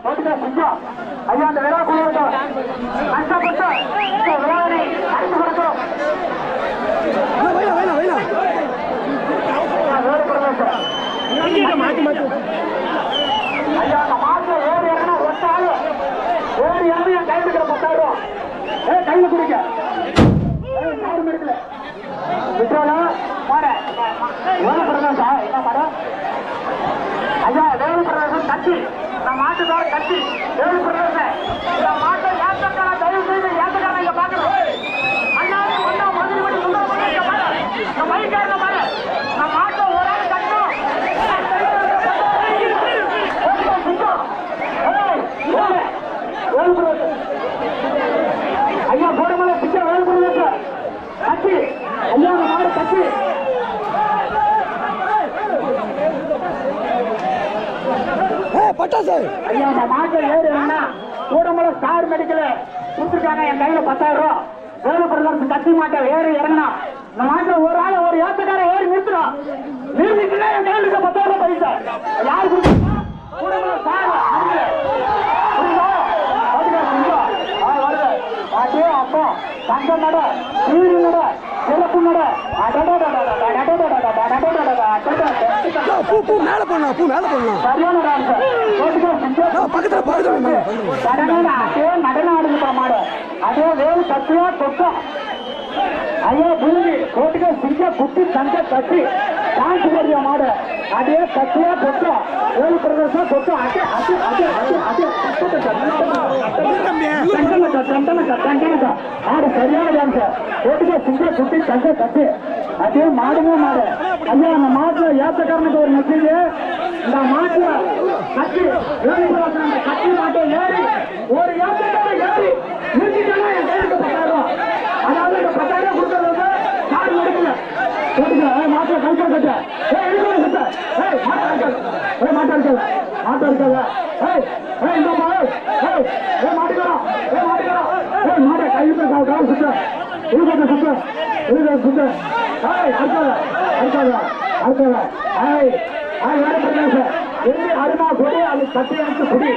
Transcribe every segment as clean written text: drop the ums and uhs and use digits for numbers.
ஓட்டுக்கா சிங்கம் ஐயா அந்த விழா கொடுக்கட்டும் கஷ்டப்பட்டு இந்த விழாவை அடித்து கொடுக்கிறோம் ஐயா அந்த மாசம் ஏறு இறங்கினா ஒட்டாலும் ஏறு இறங்கி என் கையில் இருக்கிற 10,000 கையில் குடிக்க யாரும் எடுக்கல விட்டோல மாட வேலை பிரதேசம் என்ன மாட ஐயா வேலு பிரதேசம் கட்சி இந்த மாட்டுக்கார கட்சி வேலு பிரதேசம் இந்த மாட்டை ஏற்றக்கார தயவு செய்து ஏற்றக்கார இங்க பாக்குறோம் ஐயா ஒன்னா மதுரை மணி இந்த பைக்காரங்க பாரு இந்த மாட்டை ஒரு ஆள் கட்டணும் வேலு பிரதேசம் ஐயா போடமலை பிச்சை வேலு பிரதேசம் கட்சி ஐயா அந்த மாடு கட்சி பட்டாசு ஐயா அந்த மாட்டை ஏறு என்ன கூடமலை ஸ்டார் மெடிக்கல் கொடுத்துருக்காங்க என் கையில 10,000 வேலு பிரதேசம் கட்சி மாட்டை ஏறு இறங்கினா இந்த மாட்டை ஒரு ஆள் ஒரு ஏத்தக்கார ஏறி நிறுத்துறோம் நிறுத்திட்டுனா என் கையில் இருக்க 10,000 பைசா யாரு கொடுத்தா கூடமலை ஸ்டார் அதே அப்போ தங்க நட சீரி நட சிறப்பு நட பூ மேல போடணும் பூ மேல போடணும் பக்கத்துல அதே நடனம் ஆடுதுப்பா மாடு அதே வேறு சத்தியா தொக்கம் ஐயா பூமி கோட்டுக்க சிங்க குட்டி தங்க கட்டி டான்ஸ் போடுற மாடு அதே சத்தியா தொக்கம் வேலு பிரதேசம் தொக்கம் அதே அதே அதே அதே அதே மாடு சரியான டான்ஸ் கோட்டுக்க சிங்க குட்டி தங்க கட்டி அதே மாடுமே மாடு ஐயா அந்த மாட்டுல ஏத்தக்காரனுக்கு ஒரு மெசேஜ் இந்த மாட்டுல கட்சி வேலு பிரதேசம் கட்சி மாட்டை ஏறி ஒரு ஏத்தக்கார ஏறி நிறுத்திட்டா என் கையிலுக்கு 10,000 அதாவது இந்த 10,000 கொடுத்தது வந்து யாரு எடுக்கல கேட்டுக்க மாட்டை கல்ச்சா கட்ட எடுக்கல கட்ட மாட்டா இருக்கல இந்த மாட்டுக்கிறோம் மாட்டை கையில சுத்த இருக்க சுத்த அருமா கொடி அது கட்டி எடுத்து குடி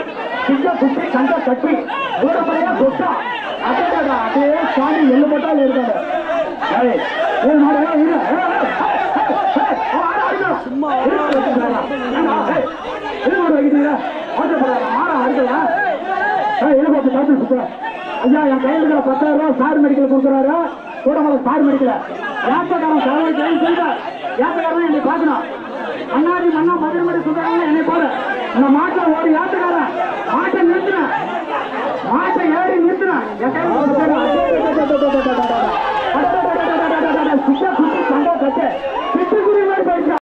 சிங்க குட்டி சண்டை கட்டி ஊரப்பையா கொட்டா அதே அதே சுவாமி எள்ளு போட்டாலும் இருக்காது ஐயா என் கையில் இருக்கிற 10,000 ஸ்டார் மெடிக்கல் கொடுக்குறாரு கூடமலை ஸ்டார் மெடிக்கல ஏத்தக்காரன் ஏத்தக்காரன் என்னை பார்க்கணும் அண்ணாடி மண்ணா மதுரை மணி சொல்றாங்க என்னை போற இந்த மாட்டை ஒரு ஏத்தக்காரன் மாட்டை நிறுத்தின மாட்டை ஏறி நிறுத்தின என் கையில் சுத்த குட்டி சண்டை கட்டு